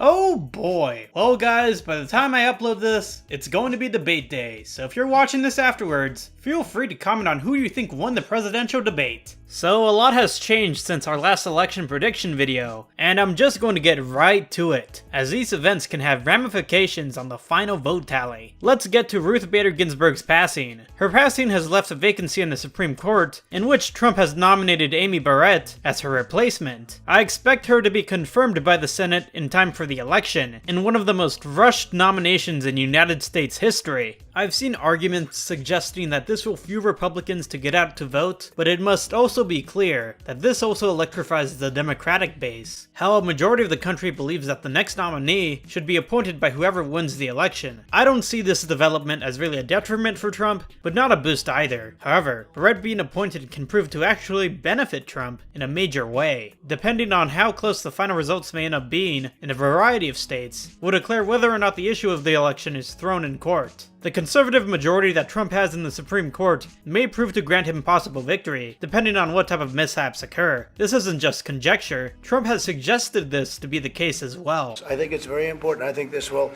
Oh boy. Well guys, by the time I upload this, it's going to be debate day, so if you're watching this afterwards, feel free to comment on who you think won the presidential debate. So a lot has changed since our last election prediction video, and I'm just going to get right to it, as these events can have ramifications on the final vote tally. Let's get to Ruth Bader Ginsburg's passing. Her passing has left a vacancy in the Supreme Court, in which Trump has nominated Amy Barrett as her replacement. I expect her to be confirmed by the Senate in time for the election, in one of the most rushed nominations in United States history. I've seen arguments suggesting that this will fuel Republicans to get out to vote, but it must also be clear that this also electrifies the Democratic base. How a majority of the country believes that the next nominee should be appointed by whoever wins the election. I don't see this development as really a detriment for Trump, but not a boost either. However, Barrett being appointed can prove to actually benefit Trump in a major way. Depending on how close the final results may end up being in a variety of states, will declare whether or not the issue of the election is thrown in court. The conservative majority that Trump has in the Supreme Court may prove to grant him possible victory, depending on what type of mishaps occur. This isn't just conjecture. Trump has suggested this to be the case as well. I think it's very important. I think this will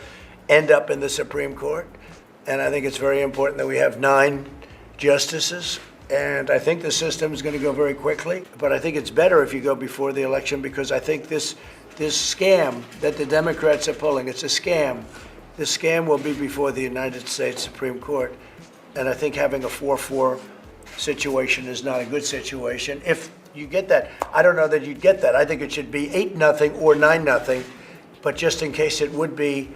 end up in the Supreme Court, and I think it's very important that we have 9 justices. And I think the system is going to go very quickly, but I think it's better if you go before the election, because I think this scam that the Democrats are pulling, it's a scam. The scam will be before the United States Supreme Court, and I think having a 4-4 situation is not a good situation. If you get that, I don't know that you'd get that. I think it should be 8-0 or 9-0, but just in case it would be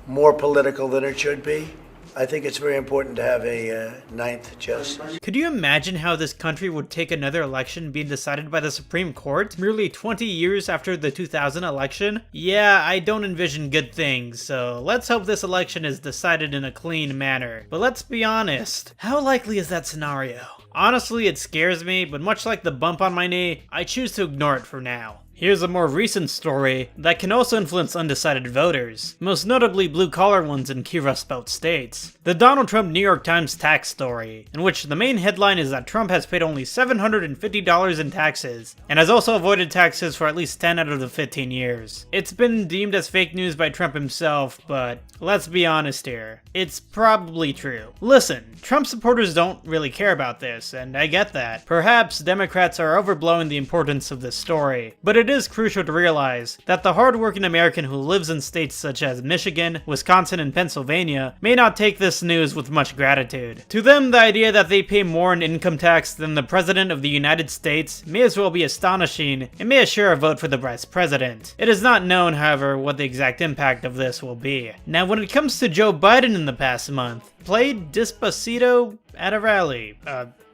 more political than it should be, I think it's very important to have a 9th justice. Could you imagine how this country would take another election being decided by the Supreme Court merely 20 years after the 2000 election? Yeah, I don't envision good things, so let's hope this election is decided in a clean manner. But let's be honest, how likely is that scenario? Honestly, it scares me, but much like the bump on my knee, I choose to ignore it for now. Here's a more recent story that can also influence undecided voters, most notably blue-collar ones in key Rust Belt states. The Donald Trump New York Times tax story, in which the main headline is that Trump has paid only $750 in taxes, and has also avoided taxes for at least 10 out of the 15 years. It's been deemed as fake news by Trump himself, but let's be honest here, it's probably true. Listen, Trump supporters don't really care about this, and I get that. Perhaps Democrats are overblowing the importance of this story, but it is crucial to realize that the hardworking American who lives in states such as Michigan, Wisconsin, and Pennsylvania may not take this news with much gratitude. To them, the idea that they pay more in income tax than the President of the United States may as well be astonishing and may assure a vote for the Vice President. It is not known, however, what the exact impact of this will be. Now, when it comes to Joe Biden in the past month, played Despacito at a rally.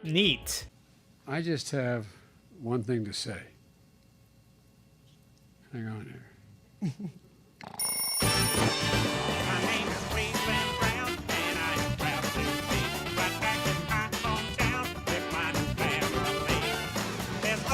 Neat. I just have one thing to say. Hang on here.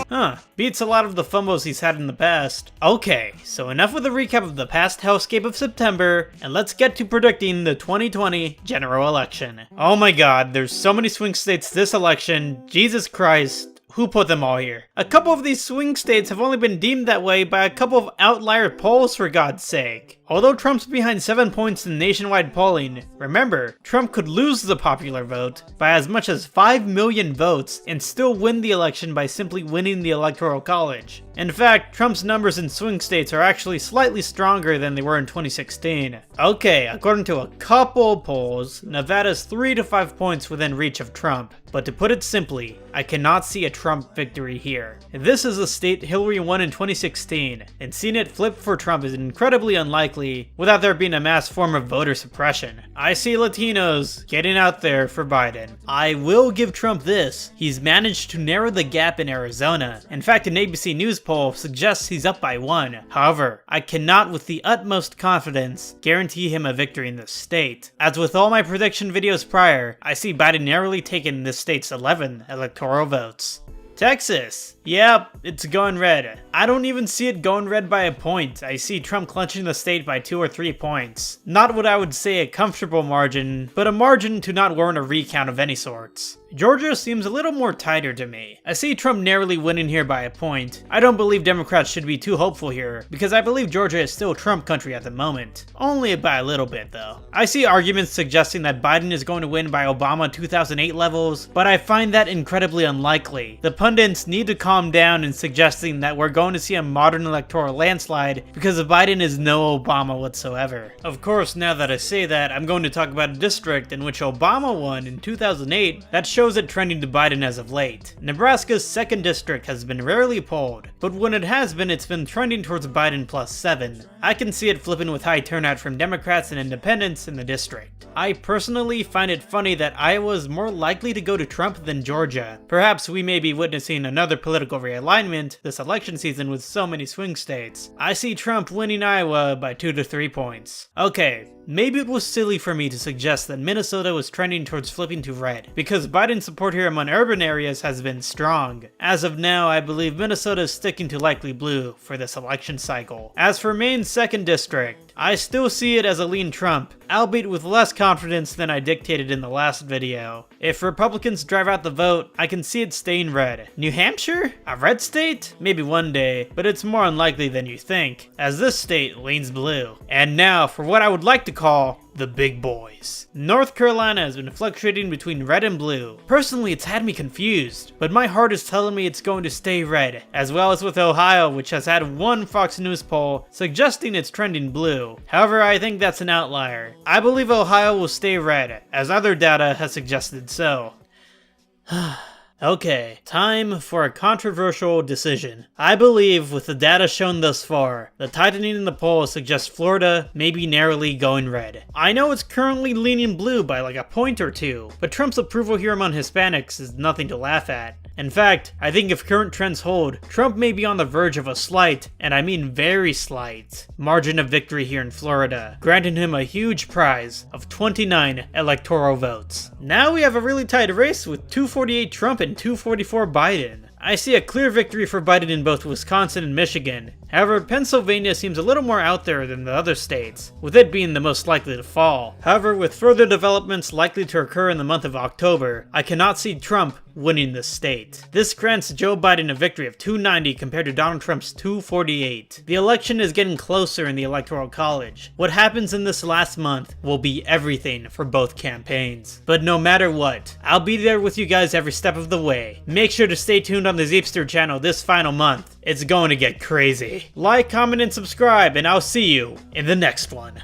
Huh, beats a lot of the fumbles he's had in the past. Okay, so enough with the recap of the past hellscape of September, and let's get to predicting the 2020 general election. Oh my god, there's so many swing states this election, Jesus Christ. Who put them all here? A couple of these swing states have only been deemed that way by a couple of outlier polls, for God's sake. Although Trump's behind 7 points in nationwide polling, remember, Trump could lose the popular vote by as much as 5 million votes and still win the election by simply winning the Electoral College. In fact, Trump's numbers in swing states are actually slightly stronger than they were in 2016. Okay, according to a couple polls, Nevada's 3 to 5 points within reach of Trump. But to put it simply, I cannot see a Trump victory here. This is a state Hillary won in 2016, and seeing it flip for Trump is incredibly unlikely without there being a mass form of voter suppression. I see Latinos getting out there for Biden. I will give Trump this, he's managed to narrow the gap in Arizona. In fact, an ABC News poll suggests he's up by 1. However, I cannot with the utmost confidence guarantee him a victory in this state. As with all my prediction videos prior, I see Biden narrowly taking this state's 11 electoral votes. Texas. Yep, it's going red. I don't even see it going red by a point. I see Trump clinching the state by 2 or 3 points. Not what I would say a comfortable margin, but a margin to not warrant a recount of any sorts. Georgia seems a little more tighter to me. I see Trump narrowly winning here by a point. I don't believe Democrats should be too hopeful here, because I believe Georgia is still Trump country at the moment. Only by a little bit though. I see arguments suggesting that Biden is going to win by Obama 2008 levels, but I find that incredibly unlikely. The pundits need to calm down in suggesting that we're going to see a modern electoral landslide because Biden is no Obama whatsoever. Of course, now that I say that, I'm going to talk about a district in which Obama won in 2008 that shows it trending to Biden as of late. Nebraska's 2nd district has been rarely polled, but when it has been, it's been trending towards Biden +7. I can see it flipping with high turnout from Democrats and independents in the district. I personally find it funny that Iowa is more likely to go to Trump than Georgia. Perhaps we may be witnessing another political realignment this election season with so many swing states. I see Trump winning Iowa by 2 to 3 points. Okay, maybe it was silly for me to suggest that Minnesota was trending towards flipping to red, because Biden's support here among urban areas has been strong. As of now, I believe Minnesota is sticking to likely blue for this election cycle. As for Maine's 2nd district, I still see it as a lean Trump, albeit with less confidence than I dictated in the last video. If Republicans drive out the vote, I can see it staying red. New Hampshire? A red state? Maybe one day, but it's more unlikely than you think, as this state leans blue. And now for what I would like to call the big boys. North Carolina has been fluctuating between red and blue. Personally, it's had me confused, but my heart is telling me it's going to stay red, as well as with Ohio, which has had one Fox News poll suggesting it's trending blue. However, I think that's an outlier. I believe Ohio will stay red, as other data has suggested so. Okay, time for a controversial decision. I believe, with the data shown thus far, the tightening in the polls suggests Florida may be narrowly going red. I know it's currently leaning blue by like a point or two, but Trump's approval here among Hispanics is nothing to laugh at. In fact, I think if current trends hold, Trump may be on the verge of a slight, and I mean very slight, margin of victory here in Florida, granting him a huge prize of 29 electoral votes. Now we have a really tight race with 248 Trump and 244 Biden. I see a clear victory for Biden in both Wisconsin and Michigan. However, Pennsylvania seems a little more out there than the other states, with it being the most likely to fall. However, with further developments likely to occur in the month of October, I cannot see Trump winning this state. This grants Joe Biden a victory of 290 compared to Donald Trump's 248. The election is getting closer in the Electoral College. What happens in this last month will be everything for both campaigns. But no matter what, I'll be there with you guys every step of the way. Make sure to stay tuned on the Zeepsterd channel this final month. It's going to get crazy. Like, comment, and subscribe, and I'll see you in the next one.